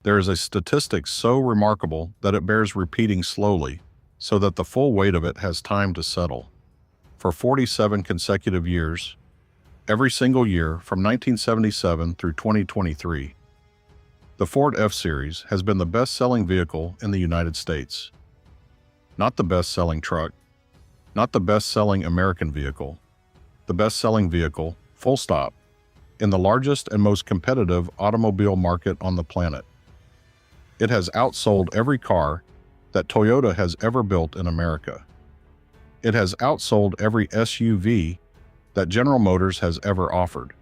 There is a statistic so remarkable that it bears repeating slowly, so that the full weight of it has time to settle. For 47 consecutive years, every single year from 1977 through 2023, the Ford F-Series has been the best-selling vehicle in the United States. Not the best-selling truck, not the best-selling American vehicle, the best-selling vehicle, full stop, in the largest and most competitive automobile market on the planet. It has outsold every car that Toyota has ever built in America. It has outsold every SUV that General Motors has ever offered.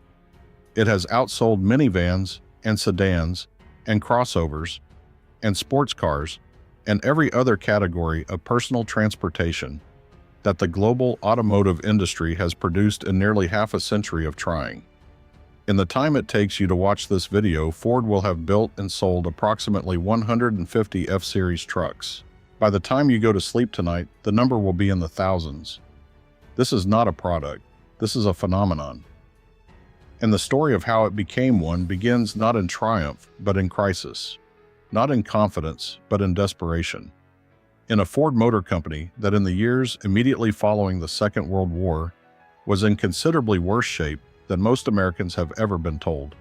It has outsold minivans and sedans and crossovers and sports cars and every other category of personal transportation that the global automotive industry has produced in nearly half a century of trying. In the time it takes you to watch this video, Ford will have built and sold approximately 150 F-Series trucks. By the time you go to sleep tonight, the number will be in the thousands. This is not a product. This is a phenomenon. And the story of how it became one begins not in triumph, but in crisis. Not in confidence, but in desperation. In a Ford Motor Company that in the years immediately following the Second World War was in considerably worse shape than most Americans have ever been told.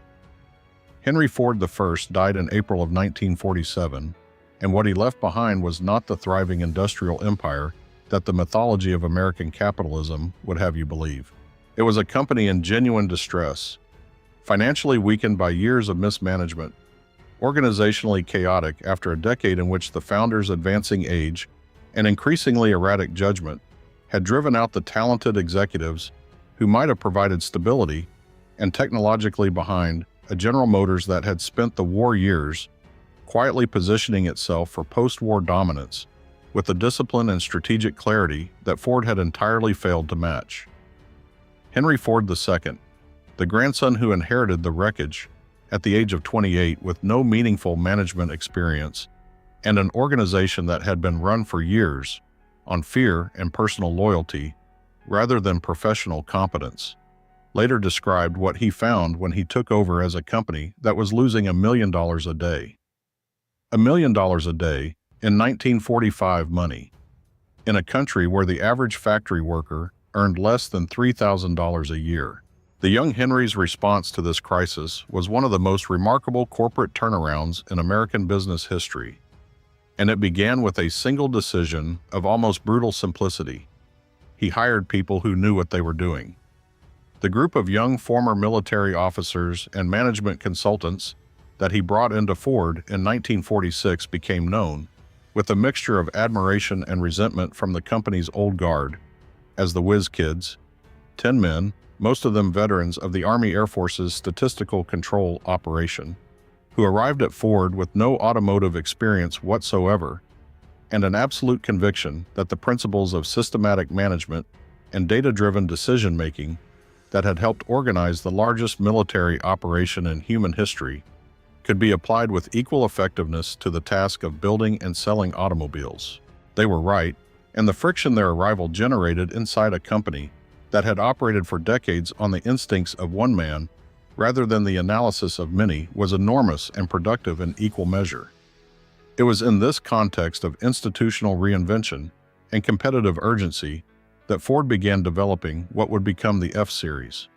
Henry Ford I died in April of 1947, and what he left behind was not the thriving industrial empire that the mythology of American capitalism would have you believe. It was a company in genuine distress, financially weakened by years of mismanagement, organizationally chaotic after a decade in which the founder's advancing age and increasingly erratic judgment had driven out the talented executives who might have provided stability, and technologically behind a General Motors that had spent the war years quietly positioning itself for post-war dominance with the discipline and strategic clarity that Ford had entirely failed to match. Henry Ford II, the grandson who inherited the wreckage at the age of 28 with no meaningful management experience and an organization that had been run for years on fear and personal loyalty rather than professional competence, later described what he found when he took over as a company that was losing $1 million a day. $1 million a day in 1945 money, in a country where the average factory worker earned less than $3,000 a year. The young Henry's response to this crisis was one of the most remarkable corporate turnarounds in American business history, and it began with a single decision of almost brutal simplicity. He hired people who knew what they were doing. The group of young former military officers and management consultants that he brought into Ford in 1946 became known, with a mixture of admiration and resentment from the company's old guard, as the Whiz Kids, 10 men, most of them veterans of the Army Air Force's Statistical Control Operation, who arrived at Ford with no automotive experience whatsoever, and an absolute conviction that the principles of systematic management and data-driven decision-making that had helped organize the largest military operation in human history could be applied with equal effectiveness to the task of building and selling automobiles. They were right, and the friction their arrival generated inside a company that had operated for decades on the instincts of one man rather than the analysis of many was enormous and productive in equal measure. It was in this context of institutional reinvention and competitive urgency that Ford began developing what would become the F-Series.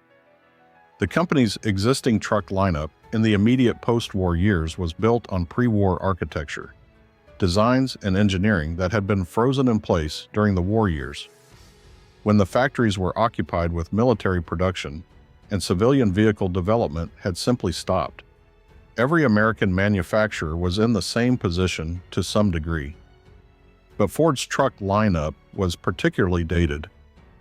The company's existing truck lineup in the immediate post-war years was built on pre-war architecture, designs and engineering that had been frozen in place during the war years, when the factories were occupied with military production and civilian vehicle development had simply stopped. Every American manufacturer was in the same position to some degree. But Ford's truck lineup was particularly dated,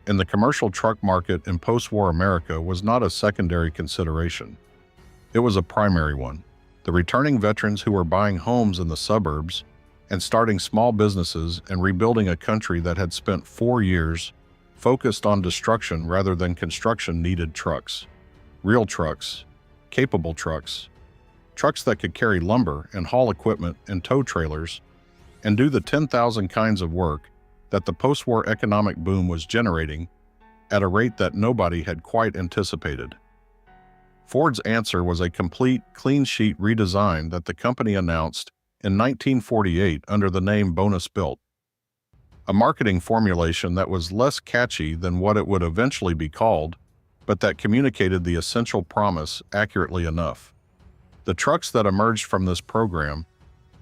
and the commercial truck market in post-war America was not a secondary consideration. It was a primary one. The returning veterans who were buying homes in the suburbs and starting small businesses and rebuilding a country that had spent 4 years focused on destruction rather than construction needed trucks. Real trucks, capable trucks, trucks that could carry lumber and haul equipment and tow trailers and do the 10,000 kinds of work that the post-war economic boom was generating at a rate that nobody had quite anticipated. Ford's answer was a complete, clean sheet redesign that the company announced in 1948 under the name Bonus Built, a marketing formulation that was less catchy than what it would eventually be called, but that communicated the essential promise accurately enough. The trucks that emerged from this program,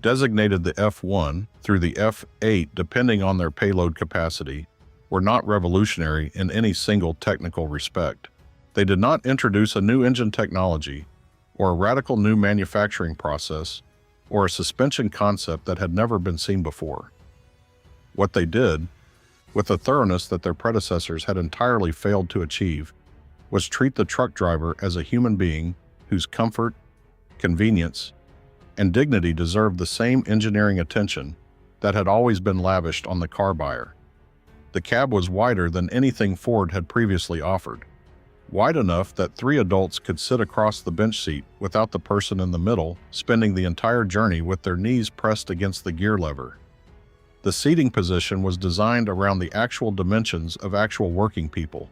designated the F1 through the F8 depending on their payload capacity, were not revolutionary in any single technical respect. They did not introduce a new engine technology, or a radical new manufacturing process, or a suspension concept that had never been seen before. What they did, with a thoroughness that their predecessors had entirely failed to achieve, was treat the truck driver as a human being whose comfort, convenience, and dignity deserved the same engineering attention that had always been lavished on the car buyer. The cab was wider than anything Ford had previously offered, wide enough that 3 adults could sit across the bench seat without the person in the middle spending the entire journey with their knees pressed against the gear lever. The seating position was designed around the actual dimensions of actual working people,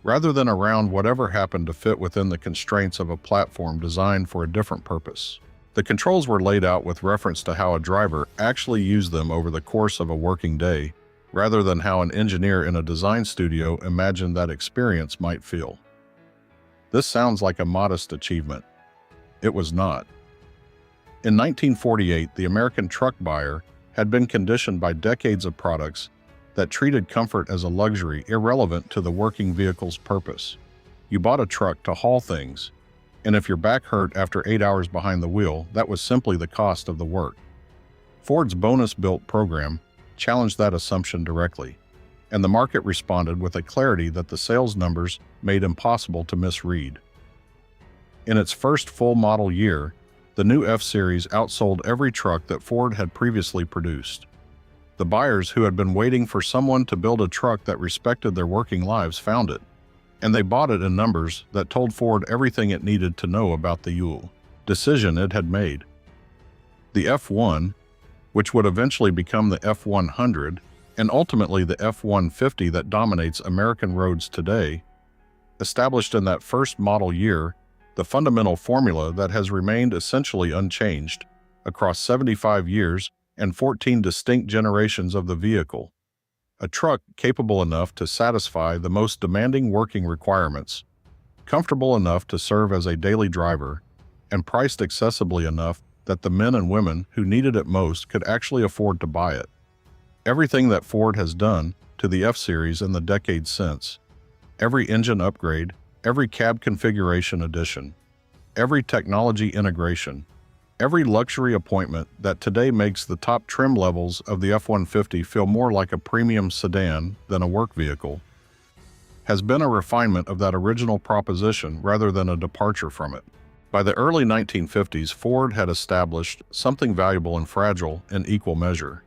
rather than around whatever happened to fit within the constraints of a platform designed for a different purpose. The controls were laid out with reference to how a driver actually used them over the course of a working day, rather than how an engineer in a design studio imagined that experience might feel. This sounds like a modest achievement. It was not. In 1948, the American truck buyer had been conditioned by decades of products that treated comfort as a luxury irrelevant to the working vehicle's purpose. You bought a truck to haul things, and if your back hurt after 8 hours behind the wheel, that was simply the cost of the work. Ford's Bonus Built program challenged that assumption directly, and the market responded with a clarity that the sales numbers made impossible to misread. In its first full model year, the new F-Series outsold every truck that Ford had previously produced. The buyers who had been waiting for someone to build a truck that respected their working lives found it, and they bought it in numbers that told Ford everything it needed to know about the decision it had made. The F1, which would eventually become the F100 and ultimately the F-150 that dominates American roads today, established in that first model year the fundamental formula that has remained essentially unchanged across 75 years and 14 distinct generations of the vehicle. A truck capable enough to satisfy the most demanding working requirements, comfortable enough to serve as a daily driver, and priced accessibly enough that the men and women who needed it most could actually afford to buy it. Everything that Ford has done to the F-Series in the decades since, every engine upgrade, every cab configuration addition, every technology integration, every luxury appointment that today makes the top trim levels of the F-150 feel more like a premium sedan than a work vehicle, has been a refinement of that original proposition rather than a departure from it. By the early 1950s, Ford had established something valuable and fragile in equal measure,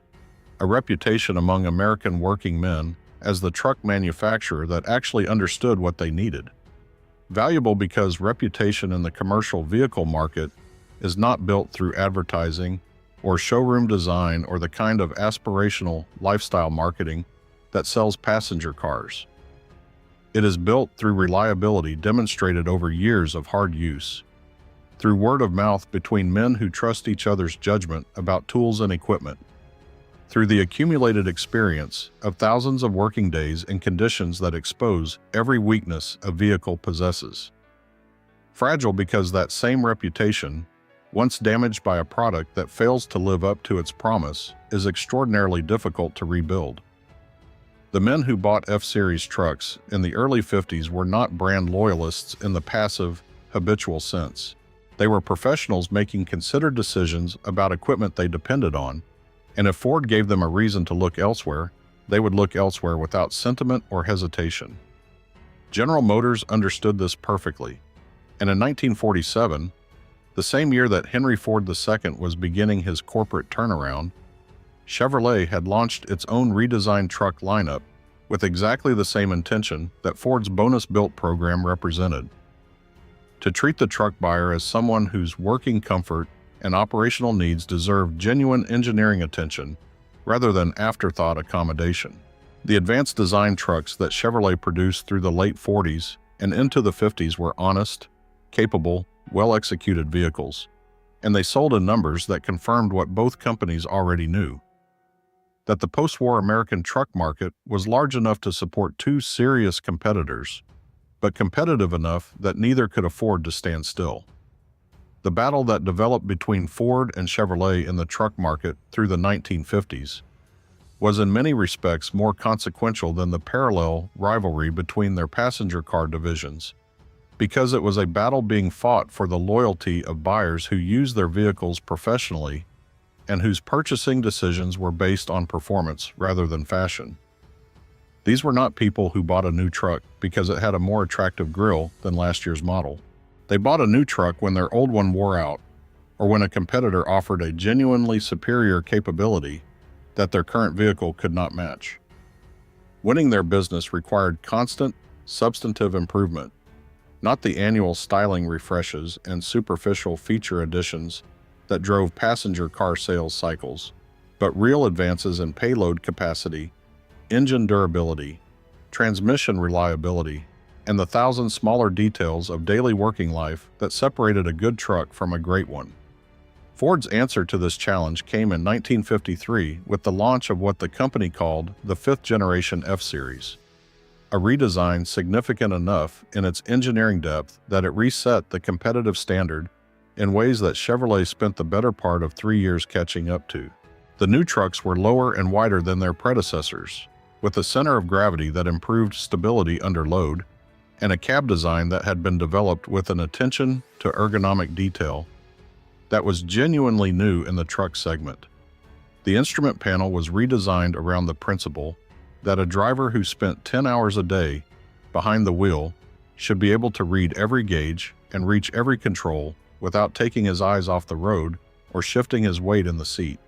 a reputation among American working men as the truck manufacturer that actually understood what they needed. Valuable because reputation in the commercial vehicle market is not built through advertising or showroom design or the kind of aspirational lifestyle marketing that sells passenger cars. It is built through reliability demonstrated over years of hard use, through word of mouth between men who trust each other's judgment about tools and equipment, through the accumulated experience of thousands of working days in conditions that expose every weakness a vehicle possesses. Fragile because that same reputation, once damaged by a product that fails to live up to its promise, is extraordinarily difficult to rebuild. The men who bought F-Series trucks in the early 50s were not brand loyalists in the passive, habitual sense. They were professionals making considered decisions about equipment they depended on, and if Ford gave them a reason to look elsewhere, they would look elsewhere without sentiment or hesitation. General Motors understood this perfectly, and in 1947, the same year that Henry Ford II was beginning his corporate turnaround, Chevrolet had launched its own redesigned truck lineup with exactly the same intention that Ford's Bonus Built program represented: to treat the truck buyer as someone whose working comfort and operational needs deserve genuine engineering attention rather than afterthought accommodation. The advanced design trucks that Chevrolet produced through the late 40s and into the 50s were honest, capable, well-executed vehicles, and they sold in numbers that confirmed what both companies already knew: that the post-war American truck market was large enough to support two serious competitors, but competitive enough that neither could afford to stand still. The battle that developed between Ford and Chevrolet in the truck market through the 1950s was in many respects more consequential than the parallel rivalry between their passenger car divisions, because it was a battle being fought for the loyalty of buyers who use their vehicles professionally and whose purchasing decisions were based on performance rather than fashion. These were not people who bought a new truck because it had a more attractive grille than last year's model. They bought a new truck when their old one wore out, or when a competitor offered a genuinely superior capability that their current vehicle could not match. Winning their business required constant, substantive improvement, not the annual styling refreshes and superficial feature additions that drove passenger car sales cycles, but real advances in payload capacity, engine durability, transmission reliability, and the thousand smaller details of daily working life that separated a good truck from a great one. Ford's answer to this challenge came in 1953 with the launch of what the company called the fifth-generation F-Series, a redesign significant enough in its engineering depth that it reset the competitive standard in ways that Chevrolet spent the better part of 3 years catching up to. The new trucks were lower and wider than their predecessors, with a center of gravity that improved stability under load, and a cab design that had been developed with an attention to ergonomic detail that was genuinely new in the truck segment. The instrument panel was redesigned around the principle that a driver who spent 10 hours a day behind the wheel should be able to read every gauge and reach every control without taking his eyes off the road or shifting his weight in the seat.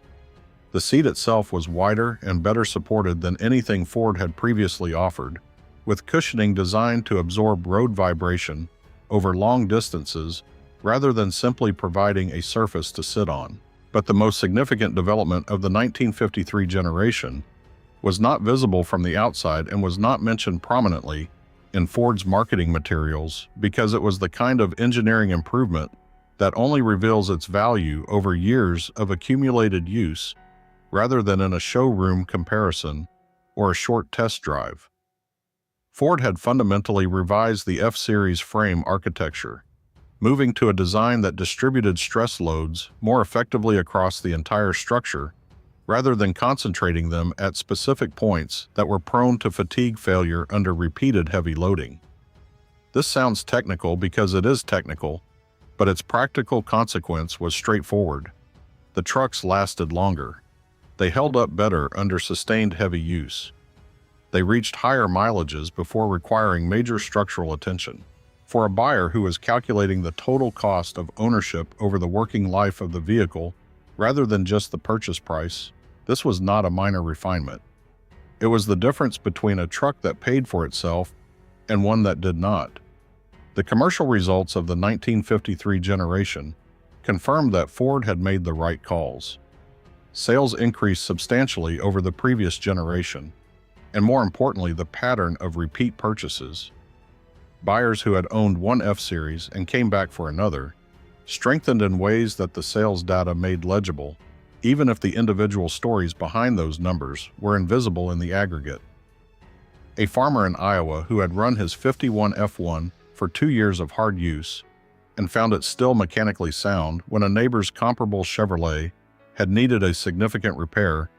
The seat itself was wider and better supported than anything Ford had previously offered, with cushioning designed to absorb road vibration over long distances rather than simply providing a surface to sit on. But the most significant development of the 1953 generation was not visible from the outside and was not mentioned prominently in Ford's marketing materials because it was the kind of engineering improvement that only reveals its value over years of accumulated use rather than in a showroom comparison or a short test drive. Ford had fundamentally revised the F-Series frame architecture, moving to a design that distributed stress loads more effectively across the entire structure rather than concentrating them at specific points that were prone to fatigue failure under repeated heavy loading. This sounds technical because it is technical, but its practical consequence was straightforward. The trucks lasted longer. They held up better under sustained heavy use. They reached higher mileages before requiring major structural attention. For a buyer who was calculating the total cost of ownership over the working life of the vehicle rather than just the purchase price, this was not a minor refinement. It was the difference between a truck that paid for itself and one that did not. The commercial results of the 1953 generation confirmed that Ford had made the right calls. Sales increased substantially over the previous generation, and more importantly, the pattern of repeat purchases. Buyers who had owned one F-Series and came back for another strengthened in ways that the sales data made legible, even if the individual stories behind those numbers were invisible in the aggregate. A farmer in Iowa who had run his 51 F1 for 2 years of hard use and found it still mechanically sound when a neighbor's comparable Chevrolet had needed a significant repair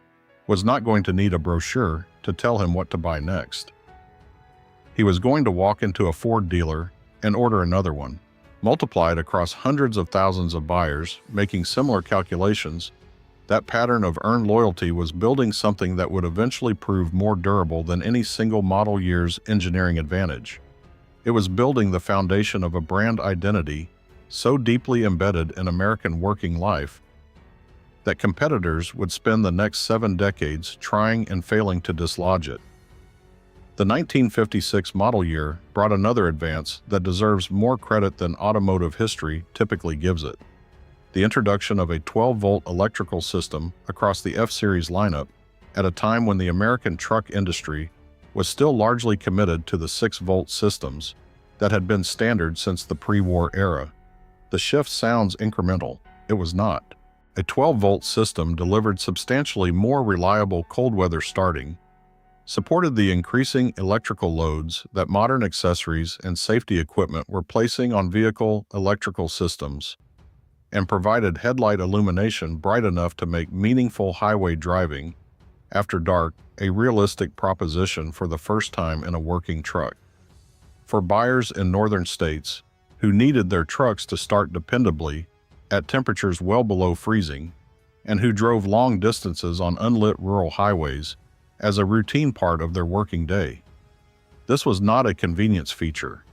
was not going to need a brochure to tell him what to buy next. He was going to walk into a Ford dealer and order another one. Multiplied across hundreds of thousands of buyers making similar calculations, that pattern of earned loyalty was building something that would eventually prove more durable than any single model year's engineering advantage. It was building the foundation of a brand identity so deeply embedded in American working life that competitors would spend the next 7 decades trying and failing to dislodge it. The 1956 model year brought another advance that deserves more credit than automotive history typically gives it: the introduction of a 12-volt electrical system across the F-Series lineup at a time when the American truck industry was still largely committed to the 6-volt systems that had been standard since the pre-war era. The shift sounds incremental. It was not. A 12-volt system delivered substantially more reliable cold weather starting, supported the increasing electrical loads that modern accessories and safety equipment were placing on vehicle electrical systems, and provided headlight illumination bright enough to make meaningful highway driving after dark a realistic proposition for the first time in a working truck. For buyers in northern states who needed their trucks to start dependably at temperatures well below freezing, and who drove long distances on unlit rural highways as a routine part of their working day. This was not a convenience feature.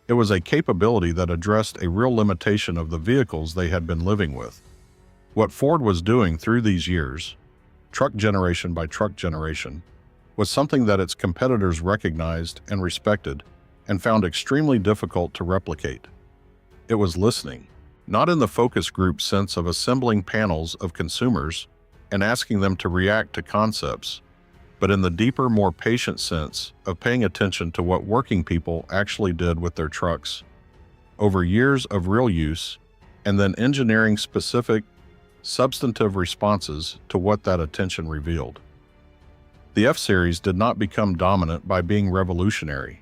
It was a capability that addressed a real limitation of the vehicles they had been living with. What Ford was doing through these years, truck generation by truck generation, was something that its competitors recognized and respected and found extremely difficult to replicate. It was listening, not in the focus group sense of assembling panels of consumers and asking them to react to concepts, but in the deeper, more patient sense of paying attention to what working people actually did with their trucks over years of real use, and then engineering specific, substantive responses to what that attention revealed. The F-Series did not become dominant by being revolutionary.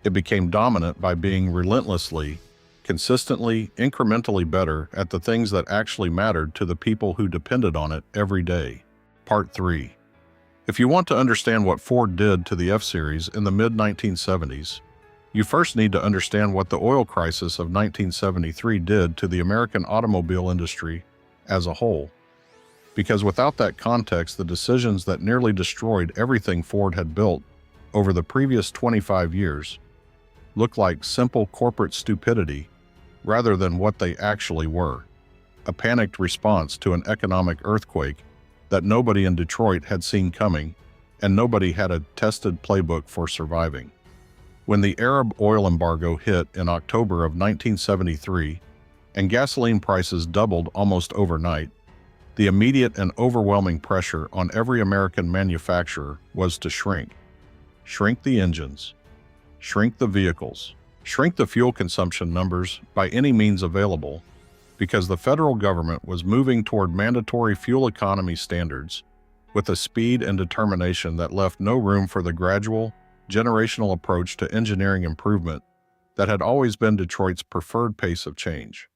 It became dominant by being relentlessly, consistently, incrementally better at the things that actually mattered to the people who depended on it every day. Part 3. If you want to understand what Ford did to the F-Series in the mid-1970s, you first need to understand what the oil crisis of 1973 did to the American automobile industry as a whole. Because without that context, the decisions that nearly destroyed everything Ford had built over the previous 25 years look like simple corporate stupidity rather than what they actually were: a panicked response to an economic earthquake that nobody in Detroit had seen coming, and nobody had a tested playbook for surviving. When the Arab oil embargo hit in October of 1973 and gasoline prices doubled almost overnight, the immediate and overwhelming pressure on every American manufacturer was to shrink. Shrink the engines, shrink the vehicles, shrink the fuel consumption numbers by any means available, because the federal government was moving toward mandatory fuel economy standards with a speed and determination that left no room for the gradual, generational approach to engineering improvement that had always been Detroit's preferred pace of change.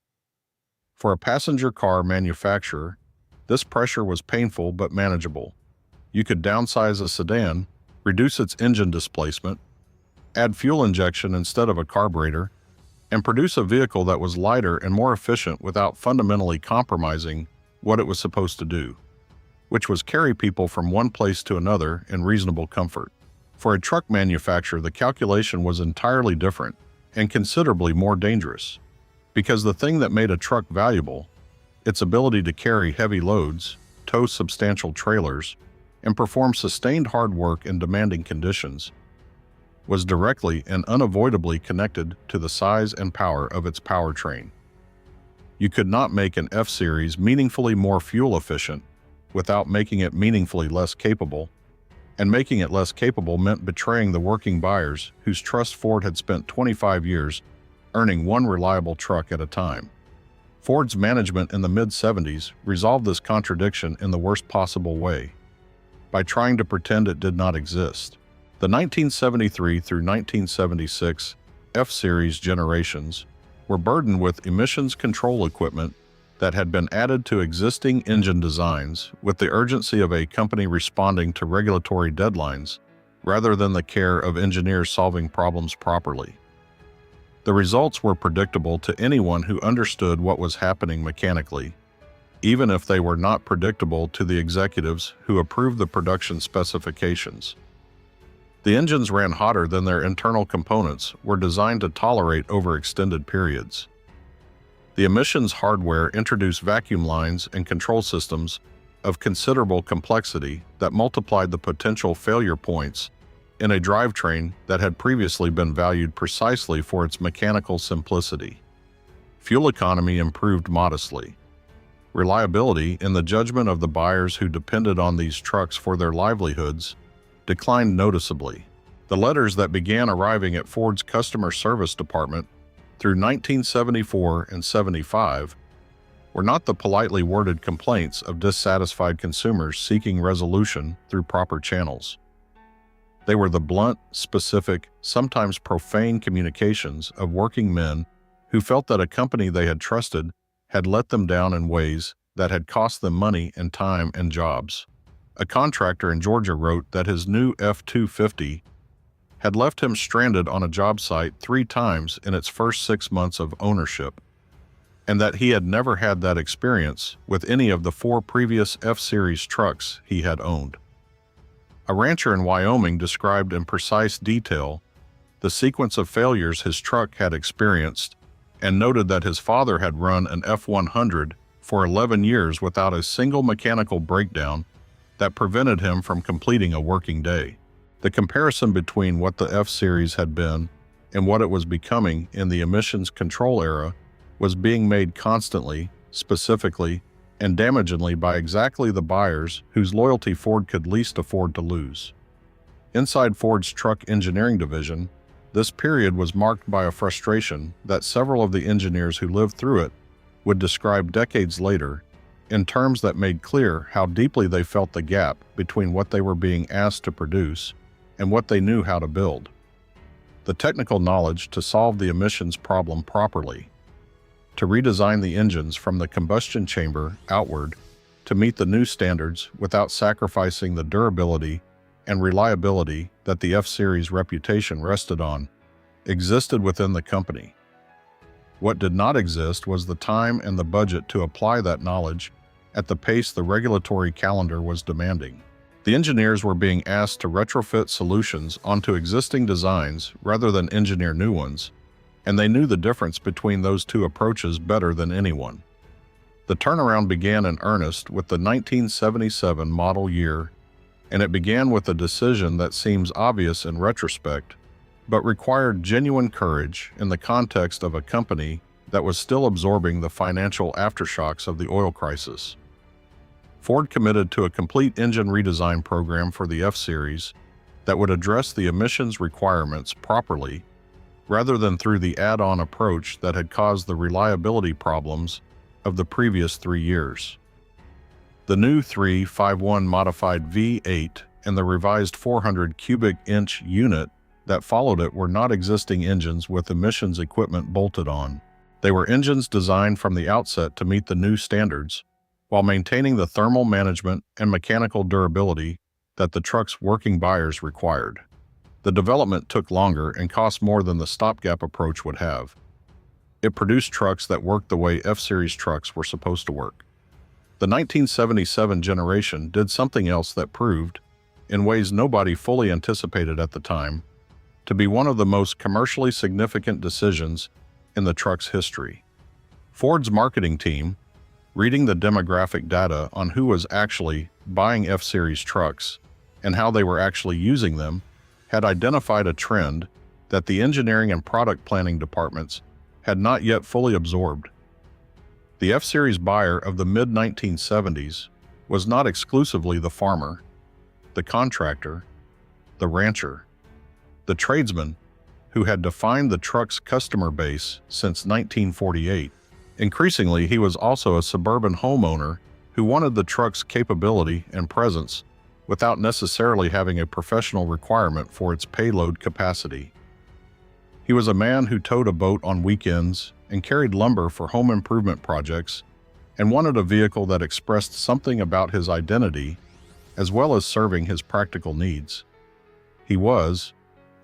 For a passenger car manufacturer, this pressure was painful but manageable. You could downsize a sedan, reduce its engine displacement, add fuel injection instead of a carburetor, and produce a vehicle that was lighter and more efficient without fundamentally compromising what it was supposed to do, which was carry people from one place to another in reasonable comfort. For a truck manufacturer, the calculation was entirely different and considerably more dangerous, because the thing that made a truck valuable, its ability to carry heavy loads, tow substantial trailers, and perform sustained hard work in demanding conditions, was directly and unavoidably connected to the size and power of its powertrain. You could not make an F-Series meaningfully more fuel efficient without making it meaningfully less capable, and making it less capable meant betraying the working buyers whose trust Ford had spent 25 years earning one reliable truck at a time. Ford's management in the mid-70s resolved this contradiction in the worst possible way, by trying to pretend it did not exist. The 1973 through 1976 F-Series generations were burdened with emissions control equipment that had been added to existing engine designs with the urgency of a company responding to regulatory deadlines rather than the care of engineers solving problems properly. The results were predictable to anyone who understood what was happening mechanically, even if they were not predictable to the executives who approved the production specifications. The engines ran hotter than their internal components were designed to tolerate over extended periods. The emissions hardware introduced vacuum lines and control systems of considerable complexity that multiplied the potential failure points in a drivetrain that had previously been valued precisely for its mechanical simplicity. Fuel economy improved modestly. Reliability, in the judgment of the buyers who depended on these trucks for their livelihoods, declined noticeably. The letters that began arriving at Ford's customer service department through 1974 and 75 were not the politely worded complaints of dissatisfied consumers seeking resolution through proper channels. They were the blunt, specific, sometimes profane communications of working men who felt that a company they had trusted had let them down in ways that had cost them money and time and jobs. A contractor in Georgia wrote that his new F-250 had left him stranded on a job site 3 times in its first 6 months of ownership, and that he had never had that experience with any of the 4 previous F-Series trucks he had owned. A rancher in Wyoming described in precise detail the sequence of failures his truck had experienced and noted that his father had run an F-100 for 11 years without a single mechanical breakdown that prevented him from completing a working day. The comparison between what the F-Series had been and what it was becoming in the emissions control era was being made constantly, specifically, and damagingly by exactly the buyers whose loyalty Ford could least afford to lose. Inside Ford's truck engineering division, this period was marked by a frustration that several of the engineers who lived through it would describe decades later in terms that made clear how deeply they felt the gap between what they were being asked to produce and what they knew how to build. The technical knowledge to solve the emissions problem properly, to redesign the engines from the combustion chamber outward to meet the new standards without sacrificing the durability and reliability that the F-Series reputation rested on, existed within the company. What did not exist was the time and the budget to apply that knowledge at the pace the regulatory calendar was demanding. The engineers were being asked to retrofit solutions onto existing designs rather than engineer new ones, and they knew the difference between those two approaches better than anyone. The turnaround began in earnest with the 1977 model year, and it began with a decision that seems obvious in retrospect, but required genuine courage in the context of a company that was still absorbing the financial aftershocks of the oil crisis. Ford committed to a complete engine redesign program for the F-Series that would address the emissions requirements properly rather than through the add-on approach that had caused the reliability problems of the previous 3 years. The new 351 modified V8 and the revised 400 cubic inch unit that followed it were not existing engines with emissions equipment bolted on. They were engines designed from the outset to meet the new standards, while maintaining the thermal management and mechanical durability that the truck's working buyers required. The development took longer and cost more than the stopgap approach would have. It produced trucks that worked the way F-Series trucks were supposed to work. The 1977 generation did something else that proved, in ways nobody fully anticipated at the time, to be one of the most commercially significant decisions in the truck's history. Ford's marketing team, reading the demographic data on who was actually buying F-Series trucks and how they were actually using them, had identified a trend that the engineering and product planning departments had not yet fully absorbed. The F-Series buyer of the mid-1970s was not exclusively the farmer, the contractor, the rancher, the tradesman who had defined the truck's customer base since 1948. Increasingly, he was also a suburban homeowner who wanted the truck's capability and presence without necessarily having a professional requirement for its payload capacity. He was a man who towed a boat on weekends and carried lumber for home improvement projects and wanted a vehicle that expressed something about his identity as well as serving his practical needs. He was,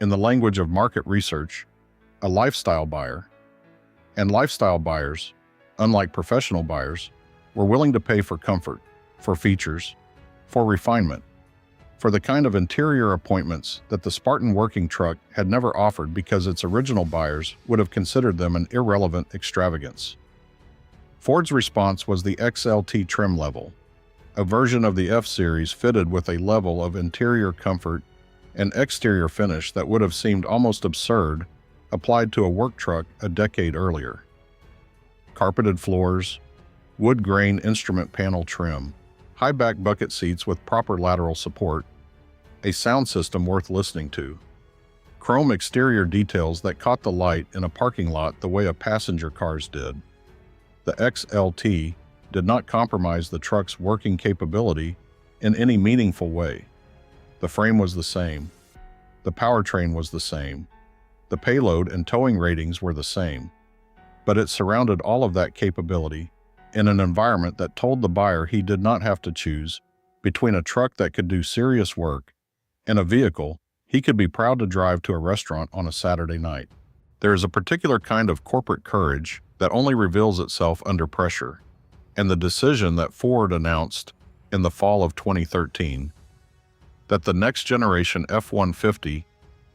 in the language of market research, a lifestyle buyer. And lifestyle buyers, unlike professional buyers, were willing to pay for comfort, for features, for refinement, for the kind of interior appointments that the Spartan working truck had never offered because its original buyers would have considered them an irrelevant extravagance. Ford's response was the XLT trim level, a version of the F-Series fitted with a level of interior comfort and exterior finish that would have seemed almost absurd applied to a work truck a decade earlier. Carpeted floors, wood grain instrument panel trim, high-back bucket seats with proper lateral support, a sound system worth listening to, Chrome exterior details that caught the light in a parking lot the way a passenger car's did. The XLT did not compromise the truck's working capability in any meaningful way. The frame was the same. The powertrain was the same. The payload and towing ratings were the same. But it surrounded all of that capability in an environment that told the buyer he did not have to choose between a truck that could do serious work and a vehicle he could be proud to drive to a restaurant on a Saturday night. There is a particular kind of corporate courage that only reveals itself under pressure, and the decision that Ford announced in the fall of 2013 that the next generation F-150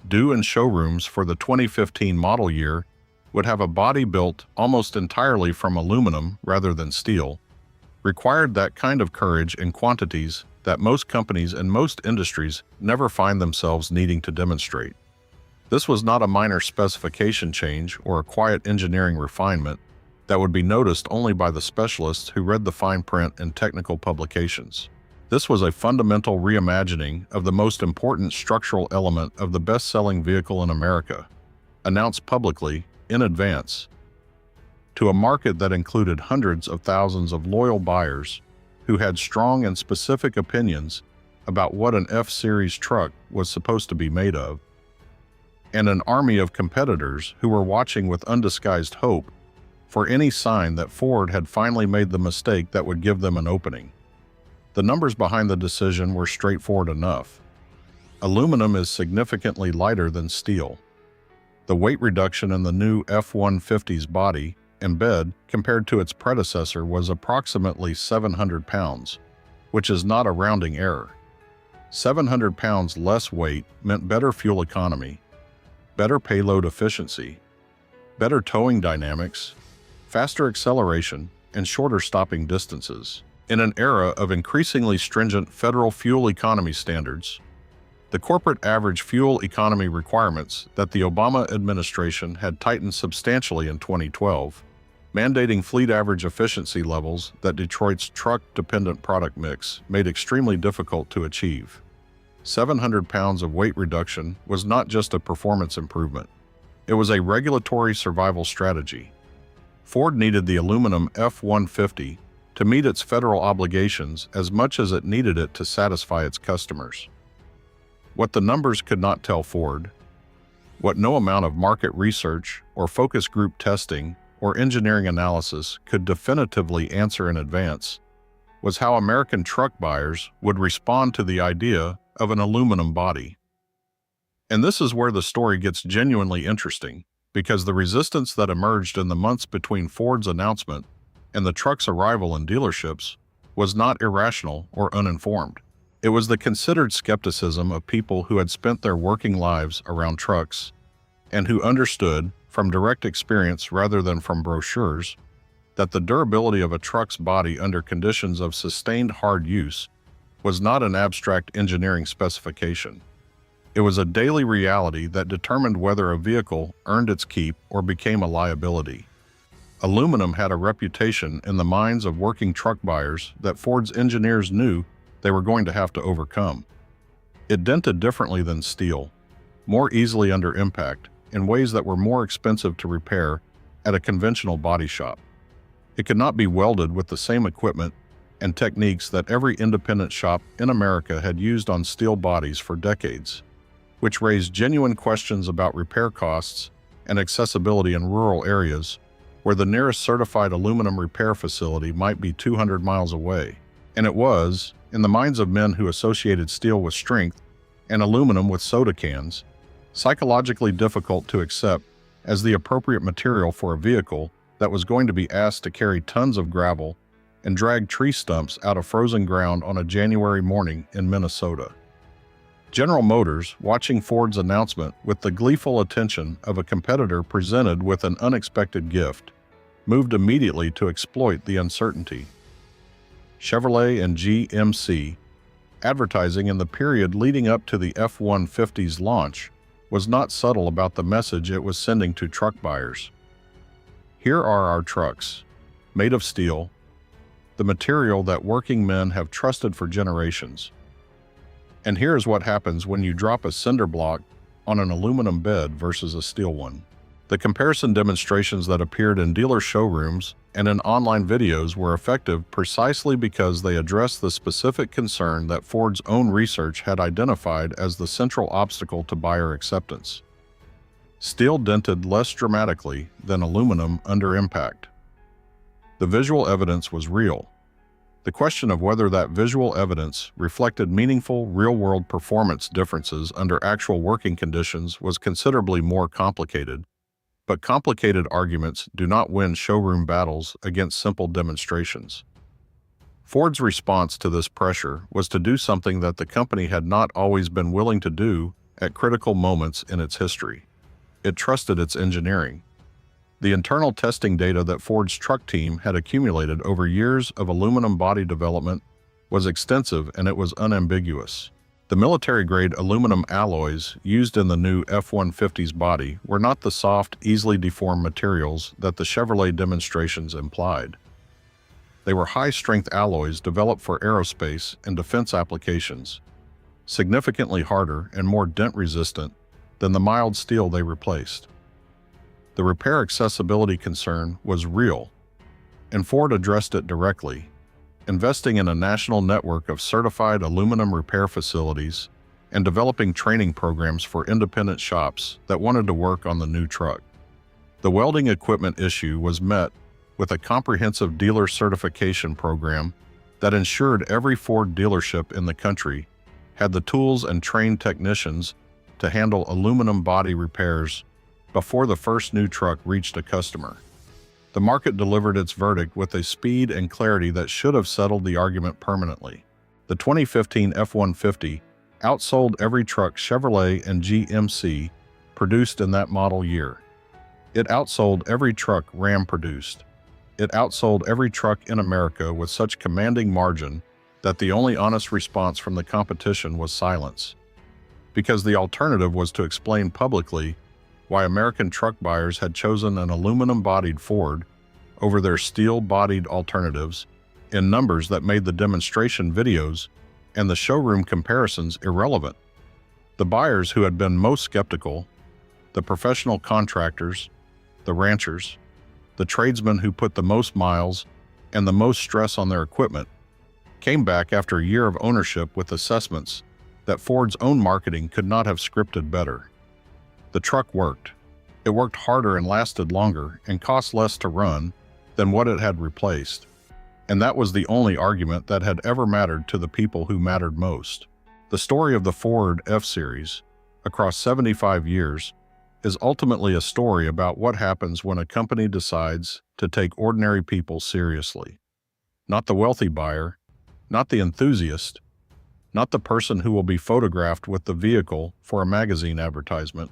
due in showrooms for the 2015 model year would have a body built almost entirely from aluminum rather than steel, required that kind of courage in quantities that most companies and most industries never find themselves needing to demonstrate. This was not a minor specification change or a quiet engineering refinement that would be noticed only by the specialists who read the fine print in technical publications. This was a fundamental reimagining of the most important structural element of the best-selling vehicle in America, announced publicly in advance, to a market that included hundreds of thousands of loyal buyers who had strong and specific opinions about what an F-Series truck was supposed to be made of, and an army of competitors who were watching with undisguised hope for any sign that Ford had finally made the mistake that would give them an opening. The numbers behind the decision were straightforward enough. Aluminum is significantly lighter than steel. The weight reduction in the new F-150's body and bed compared to its predecessor was approximately 700 pounds, which is not a rounding error. 700 pounds less weight meant better fuel economy, better payload efficiency, better towing dynamics, faster acceleration, and shorter stopping distances. In an era of increasingly stringent federal fuel economy standards, the corporate average fuel economy requirements that the Obama administration had tightened substantially in 2012, mandating fleet average efficiency levels that Detroit's truck-dependent product mix made extremely difficult to achieve. 700 pounds of weight reduction was not just a performance improvement. It was a regulatory survival strategy. Ford needed the aluminum F-150 to meet its federal obligations as much as it needed it to satisfy its customers. What the numbers could not tell Ford, what no amount of market research or focus group testing or engineering analysis could definitively answer in advance, was how American truck buyers would respond to the idea of an aluminum body. And this is where the story gets genuinely interesting, because the resistance that emerged in the months between Ford's announcement and the truck's arrival in dealerships was not irrational or uninformed. It was the considered skepticism of people who had spent their working lives around trucks and who understood, from direct experience rather than from brochures, that the durability of a truck's body under conditions of sustained hard use was not an abstract engineering specification. It was a daily reality that determined whether a vehicle earned its keep or became a liability. Aluminum had a reputation in the minds of working truck buyers that Ford's engineers knew they were going to have to overcome. It dented differently than steel, more easily under impact, in ways that were more expensive to repair at a conventional body shop. It could not be welded with the same equipment and techniques that every independent shop in America had used on steel bodies for decades, which raised genuine questions about repair costs and accessibility in rural areas where the nearest certified aluminum repair facility might be 200 miles away. And it was, in the minds of men who associated steel with strength and aluminum with soda cans, psychologically difficult to accept as the appropriate material for a vehicle that was going to be asked to carry tons of gravel and drag tree stumps out of frozen ground on a January morning in Minnesota. General Motors, watching Ford's announcement with the gleeful attention of a competitor presented with an unexpected gift, moved immediately to exploit the uncertainty. Chevrolet and GMC, advertising in the period leading up to the F-150's launch, was not subtle about the message it was sending to truck buyers. Here are our trucks, made of steel, the material that working men have trusted for generations. And here's what happens when you drop a cinder block on an aluminum bed versus a steel one. The comparison demonstrations that appeared in dealer showrooms and in online videos were effective precisely because they addressed the specific concern that Ford's own research had identified as the central obstacle to buyer acceptance. Steel dented less dramatically than aluminum under impact. The visual evidence was real. The question of whether that visual evidence reflected meaningful real-world performance differences under actual working conditions was considerably more complicated. But complicated arguments do not win showroom battles against simple demonstrations. Ford's response to this pressure was to do something that the company had not always been willing to do at critical moments in its history. It trusted its engineering. The internal testing data that Ford's truck team had accumulated over years of aluminum body development was extensive, and it was unambiguous. The military-grade aluminum alloys used in the new F-150's body were not the soft, easily deformed materials that the Chevrolet demonstrations implied. They were high-strength alloys developed for aerospace and defense applications, significantly harder and more dent-resistant than the mild steel they replaced. The repair accessibility concern was real, and Ford addressed it directly, investing in a national network of certified aluminum repair facilities and developing training programs for independent shops that wanted to work on the new truck. The welding equipment issue was met with a comprehensive dealer certification program that ensured every Ford dealership in the country had the tools and trained technicians to handle aluminum body repairs before the first new truck reached a customer. The market delivered its verdict with a speed and clarity that should have settled the argument permanently. The 2015 F-150 outsold every truck Chevrolet and GMC produced in that model year. It outsold every truck Ram produced. It outsold every truck in America with such commanding margin that the only honest response from the competition was silence, because the alternative was to explain publicly why American truck buyers had chosen an aluminum-bodied Ford over their steel-bodied alternatives in numbers that made the demonstration videos and the showroom comparisons irrelevant. The buyers who had been most skeptical, the professional contractors, the ranchers, the tradesmen who put the most miles and the most stress on their equipment, came back after a year of ownership with assessments that Ford's own marketing could not have scripted better. The truck worked. It worked harder and lasted longer and cost less to run than what it had replaced. And that was the only argument that had ever mattered to the people who mattered most. The story of the Ford F-Series, across 75 years, is ultimately a story about what happens when a company decides to take ordinary people seriously. Not the wealthy buyer, not the enthusiast, not the person who will be photographed with the vehicle for a magazine advertisement.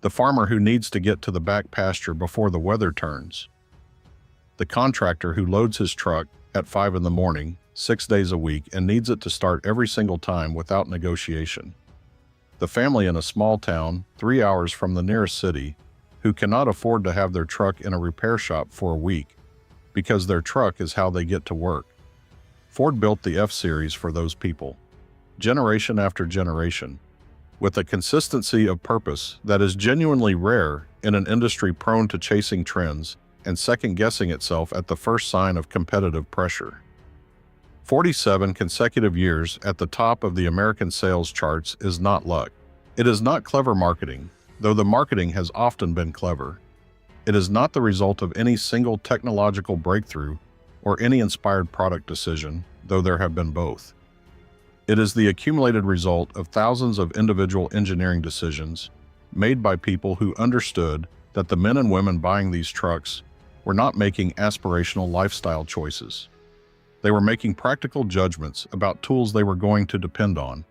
The farmer who needs to get to the back pasture before the weather turns. The contractor who loads his truck at 5 in the morning, 6 days a week, and needs it to start every single time without negotiation. The family in a small town, 3 hours from the nearest city, who cannot afford to have their truck in a repair shop for a week because their truck is how they get to work. Ford built the F-Series for those people, generation after generation, with a consistency of purpose that is genuinely rare in an industry prone to chasing trends and second-guessing itself at the first sign of competitive pressure. 47 consecutive years at the top of the American sales charts is not luck. It is not clever marketing, though the marketing has often been clever. It is not the result of any single technological breakthrough or any inspired product decision, though there have been both. It is the accumulated result of thousands of individual engineering decisions made by people who understood that the men and women buying these trucks were not making aspirational lifestyle choices. They were making practical judgments about tools they were going to depend on,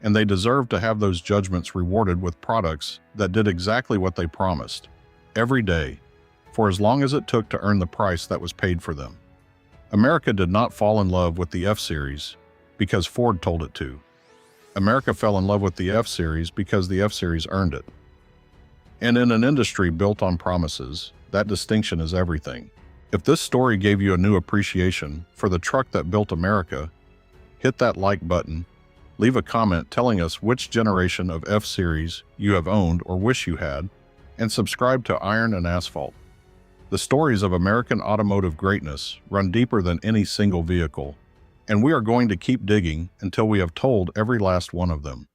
and they deserved to have those judgments rewarded with products that did exactly what they promised, every day, for as long as it took to earn the price that was paid for them. America did not fall in love with the F-Series because Ford told it to. America fell in love with the F-Series because the F-Series earned it. And in an industry built on promises, that distinction is everything. If this story gave you a new appreciation for the truck that built America, hit that like button, Leave a comment telling us which generation of F-Series you have owned or wish you had, and subscribe to Iron and Asphalt. The stories of American automotive greatness run deeper than any single vehicle, and we are going to keep digging until we have told every last one of them.